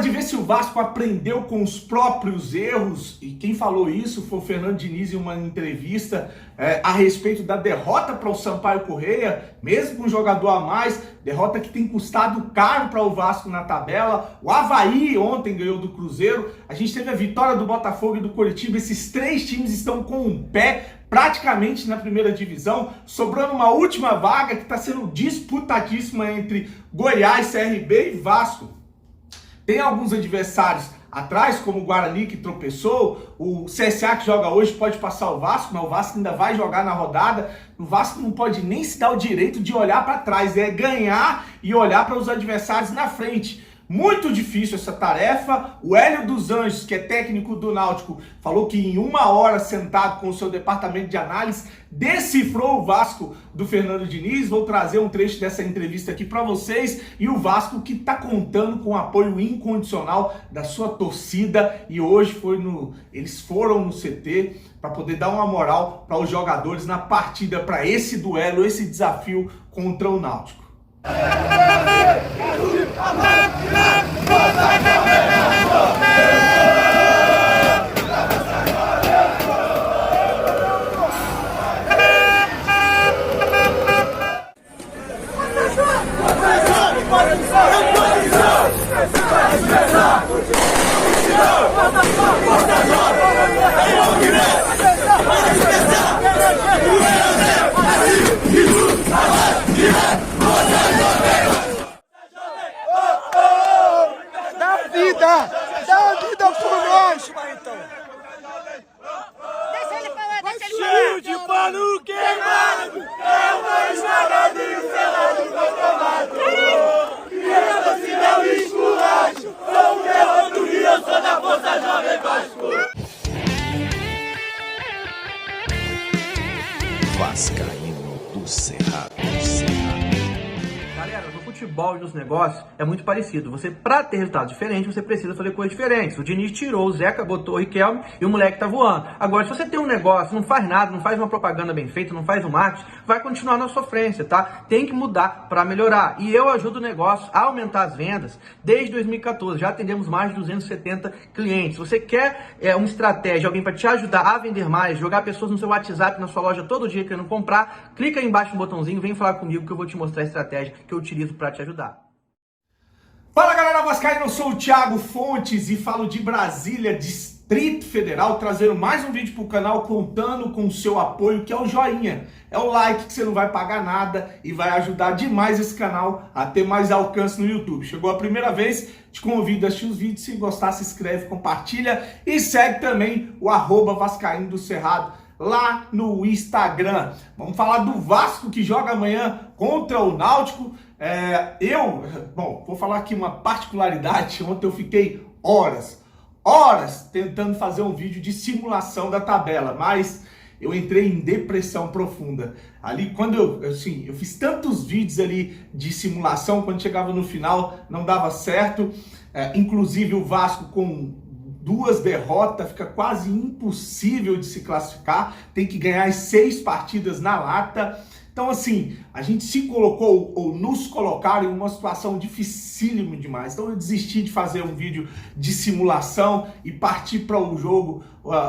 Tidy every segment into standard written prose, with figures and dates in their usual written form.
hora de ver se o Vasco aprendeu com os próprios erros, e quem falou isso foi o Fernando Diniz em uma entrevista a respeito da derrota para o Sampaio Corrêa, mesmo com um jogador a mais, derrota que tem custado caro para o Vasco na tabela. O Avaí ontem ganhou do Cruzeiro, a gente teve a vitória do Botafogo e do Coritiba. Esses três times estão com um pé praticamente na primeira divisão, sobrando uma última vaga que está sendo disputadíssima entre Goiás, CRB e Vasco. Tem alguns adversários atrás, como o Guarani, que tropeçou, o CSA, que joga hoje, pode passar o Vasco, mas o Vasco ainda vai jogar na rodada. O Vasco não pode nem se dar o direito de olhar para trás, é ganhar e olhar para os adversários na frente. Muito difícil essa tarefa. O Hélio dos Anjos, que é técnico do Náutico, falou que em 1 hora sentado com o seu departamento de análise, decifrou o Vasco do Fernando Diniz. Vou trazer um trecho dessa entrevista aqui para vocês. E o Vasco que está contando com o apoio incondicional da sua torcida. E hoje eles foram no CT para poder dar uma moral para os jogadores na partida, para esse duelo, esse desafio contra o Náutico. Dá a vida por nós, Marintão! Deixa ele falar, deixa ele falar! Tio de pano queimado, é uma esmagadinho selado controlado! E a torcida é o esculacho, sou o terror do Rio, eu sou da Força Jovem Vasco! Vascaíno do Cerrado. Galera, no futebol e nos negócios é muito parecido. Você, pra ter resultado diferente, você precisa fazer coisas diferentes. O Diniz tirou o Zeca, botou o Riquelme e o moleque tá voando. Agora, se você tem um negócio, não faz nada, não faz uma propaganda bem feita, não faz um marketing, vai continuar na sofrência, tá? Tem que mudar pra melhorar. E eu ajudo o negócio a aumentar as vendas desde 2014. Já atendemos mais de 270 clientes. Se você quer uma estratégia, alguém para te ajudar a vender mais, jogar pessoas no seu WhatsApp, na sua loja todo dia querendo comprar, clica aí embaixo no botãozinho, vem falar comigo que eu vou te mostrar a estratégia que eu utilizo para te ajudar. Fala galera vascaína, eu sou o Thiago Fontes e falo de Brasília, Distrito Federal, trazendo mais um vídeo pro canal contando com o seu apoio, que é o joinha. É o like que você não vai pagar nada e vai ajudar demais esse canal a ter mais alcance no YouTube. Chegou a primeira vez, te convido a assistir os vídeos, se gostar se inscreve, compartilha e segue também o @Vascaíno do Cerrado lá no Instagram. Vamos falar do Vasco que joga amanhã contra o Náutico. Vou falar aqui uma particularidade. Ontem eu fiquei horas tentando fazer um vídeo de simulação da tabela, mas eu entrei em depressão profunda. Ali, quando eu fiz tantos vídeos ali de simulação, quando chegava no final, não dava certo. Inclusive o Vasco com 2 derrotas, fica quase impossível de se classificar, tem que ganhar as 6 partidas na lata. Então assim, a gente se colocou, ou nos colocaram em uma situação dificílima demais. Então eu desisti de fazer um vídeo de simulação e partir para o jogo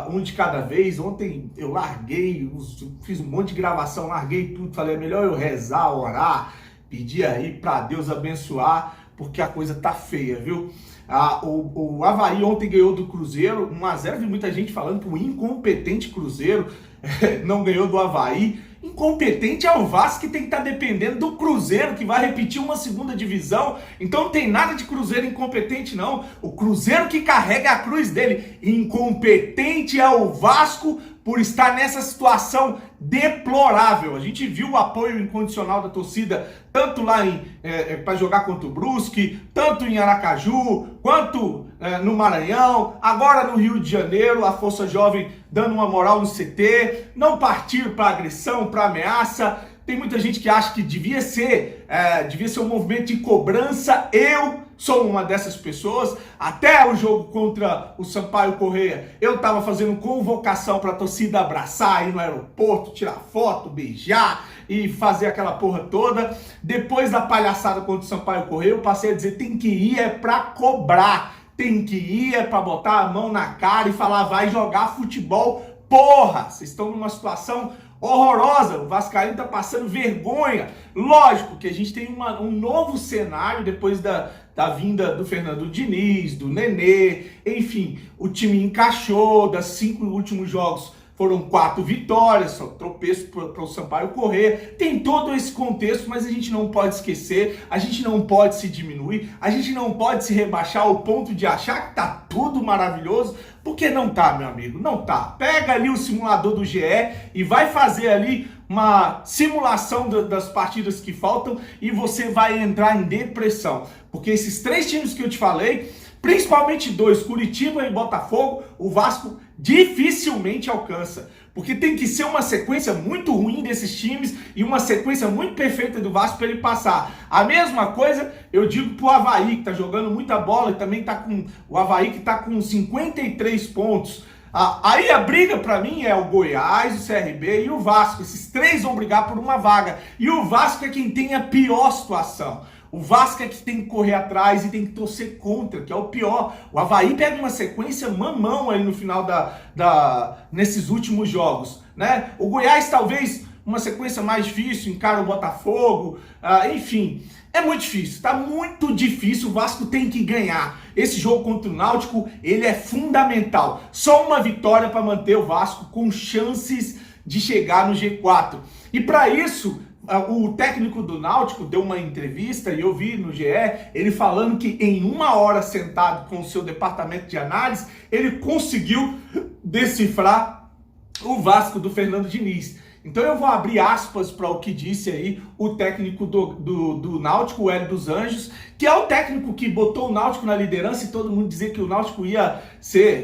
um de cada vez. Ontem eu larguei, fiz um monte de gravação, larguei tudo, falei, é melhor eu rezar, orar, pedir aí para Deus abençoar, porque a coisa tá feia, viu? O Avaí ontem ganhou do Cruzeiro, 1-0, vi muita gente falando que o incompetente Cruzeiro não ganhou do Avaí. Incompetente é o Vasco, que tem que estar dependendo do Cruzeiro, que vai repetir uma segunda divisão. Então não tem nada de Cruzeiro incompetente, não. O Cruzeiro que carrega a cruz dele. Incompetente é o Vasco por estar nessa situação deplorável. A gente viu o apoio incondicional da torcida, tanto lá para jogar contra o Brusque, tanto em Aracaju, quanto no Maranhão, agora no Rio de Janeiro, a Força Jovem dando uma moral no CT, não partir para agressão, para ameaça. Tem muita gente que acha que devia ser um movimento de cobrança. Eu sou uma dessas pessoas. Até o jogo contra o Sampaio Corrêa, eu estava fazendo convocação para a torcida abraçar, ir no aeroporto, tirar foto, beijar e fazer aquela porra toda. Depois da palhaçada contra o Sampaio Corrêa, eu passei a dizer, tem que ir para cobrar. tem que ir para botar a mão na cara e falar, vai jogar futebol. Porra, vocês estão numa situação horrorosa, o Vascaíno tá passando vergonha. Lógico que a gente tem um novo cenário depois da vinda do Fernando Diniz, do Nenê, enfim, o time encaixou, das 5 últimos jogos foram 4 vitórias, só tropeço para o Sampaio Corrêa. Tem todo esse contexto, mas a gente não pode esquecer, a gente não pode se diminuir, a gente não pode se rebaixar ao ponto de achar que tá tudo maravilhoso, porque não tá, meu amigo, não tá. Pega ali o simulador do GE e vai fazer ali uma simulação das partidas que faltam e você vai entrar em depressão. Porque esses 3 times que eu te falei, principalmente 2, Curitiba e Botafogo, o Vasco dificilmente alcança. Porque tem que ser uma sequência muito ruim desses times e uma sequência muito perfeita do Vasco para ele passar. A mesma coisa eu digo pro Avaí, que tá jogando muita bola e também tá com o Avaí que tá com 53 pontos. Aí a briga para mim é o Goiás, o CRB e o Vasco. Esses 3 vão brigar por uma vaga. E o Vasco é quem tem a pior situação. O Vasco é que tem que correr atrás e tem que torcer contra, que é o pior. O Avaí pega uma sequência mamão aí no final nesses últimos jogos, né? O Goiás talvez uma sequência mais difícil, encara o Botafogo, enfim. É muito difícil, tá muito difícil, o Vasco tem que ganhar. Esse jogo contra o Náutico, ele é fundamental. Só uma vitória para manter o Vasco com chances de chegar no G4. E para isso, o técnico do Náutico deu uma entrevista e eu vi no GE, ele falando que em 1 hora sentado com o seu departamento de análise, ele conseguiu decifrar o Vasco do Fernando Diniz. Então eu vou abrir aspas para o que disse aí o técnico do Náutico, o Hélio dos Anjos, que é o técnico que botou o Náutico na liderança e todo mundo dizia que o Náutico ia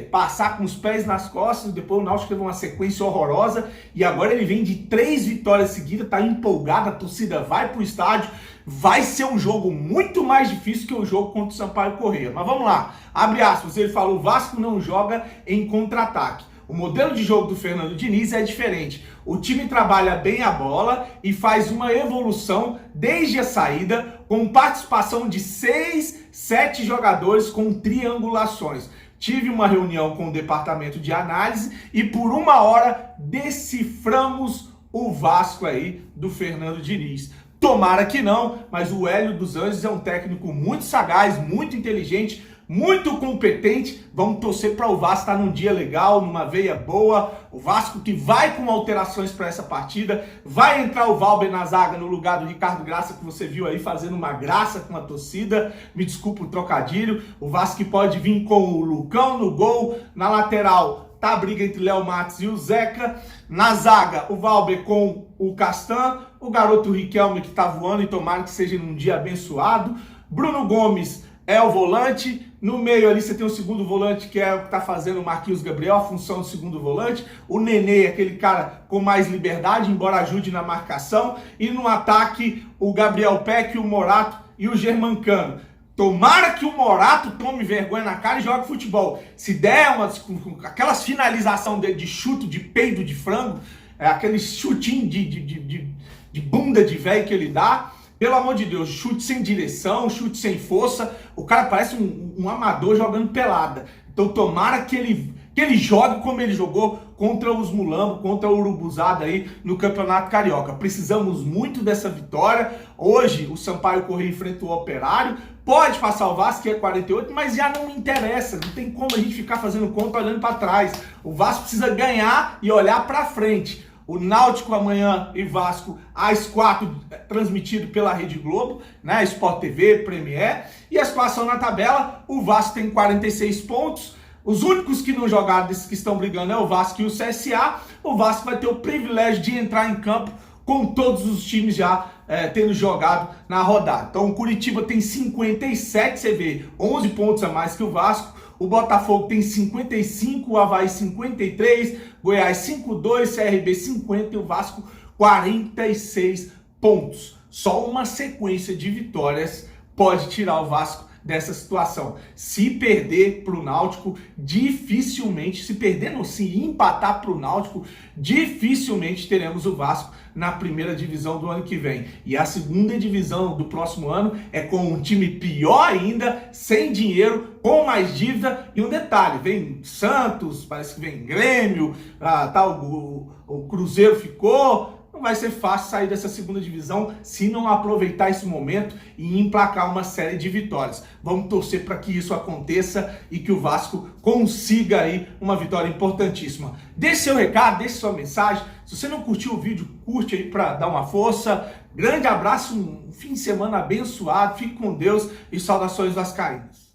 passar com os pés nas costas, depois o Náutico teve uma sequência horrorosa e agora ele vem de 3 vitórias seguidas, tá empolgado, a torcida vai pro estádio, vai ser um jogo muito mais difícil que o jogo contra o Sampaio Corrêa. Mas vamos lá, abre aspas, ele fala, o Vasco não joga em contra-ataque. O modelo de jogo do Fernando Diniz é diferente. O time trabalha bem a bola e faz uma evolução desde a saída, com participação de 6, 7 jogadores com triangulações. Tive uma reunião com o departamento de análise e por 1 hora deciframos o Vasco aí do Fernando Diniz. Tomara que não, mas o Hélio dos Anjos é um técnico muito sagaz, muito inteligente, muito competente. Vamos torcer para o Vasco estar num dia legal, numa veia boa. O Vasco que vai com alterações para essa partida. Vai entrar o Valber na zaga no lugar do Ricardo Graça, que você viu aí fazendo uma graça com a torcida. Me desculpa o trocadilho. O Vasco que pode vir com o Lucão no gol. Na lateral tá a briga entre Léo Matos e o Zeca. Na zaga, o Valber com o Castan. O garoto Riquelme que tá voando e tomara que seja num dia abençoado. Bruno Gomes é o volante. No meio ali você tem o segundo volante, que é o que tá fazendo o Marquinhos Gabriel, a função do segundo volante. O Nenê, aquele cara com mais liberdade, embora ajude na marcação. E no ataque, o Gabriel Peck, o Morato e o Germancano. Tomara que o Morato tome vergonha na cara e jogue futebol. Se der aquelas finalização dele de chute, de peido de frango, aquele chutinho de bunda de velho que ele dá, pelo amor de Deus, chute sem direção, chute sem força, o cara parece um amador jogando pelada. Então tomara que ele jogue como ele jogou contra os mulambos, contra o urubuzada aí no Campeonato Carioca. Precisamos muito dessa vitória. Hoje o Sampaio Corrêa enfrenta o Operário, pode passar o Vasco, que é 48, mas já não interessa, não tem como a gente ficar fazendo conta olhando para trás. O Vasco precisa ganhar e olhar para frente. O Náutico amanhã e Vasco às 4, transmitido pela Rede Globo, né? Sport TV, Premier. E a situação na tabela, o Vasco tem 46 pontos. Os únicos que não jogaram, desses que estão brigando, é o Vasco e o CSA. O Vasco vai ter o privilégio de entrar em campo com todos os times já tendo jogado na rodada. Então o Curitiba tem 57, você vê, 11 pontos a mais que o Vasco. O Botafogo tem 55, o Avaí 53, Goiás 52, CRB 50 e o Vasco 46 pontos. Só uma sequência de vitórias pode tirar o Vasco dessa situação. Se perder para o Náutico, dificilmente, se perder não, se empatar para o Náutico, dificilmente teremos o Vasco na primeira divisão do ano que vem. E a segunda divisão do próximo ano é com um time pior ainda, sem dinheiro, com mais dívida. E um detalhe, vem Santos, parece que vem Grêmio, o Cruzeiro ficou. Não vai ser fácil sair dessa segunda divisão se não aproveitar esse momento e emplacar uma série de vitórias. Vamos torcer para que isso aconteça e que o Vasco consiga aí uma vitória importantíssima. Deixe seu recado, deixe sua mensagem. Se você não curtiu o vídeo, curte aí para dar uma força. Grande abraço, um fim de semana abençoado. Fique com Deus e saudações vascaínas.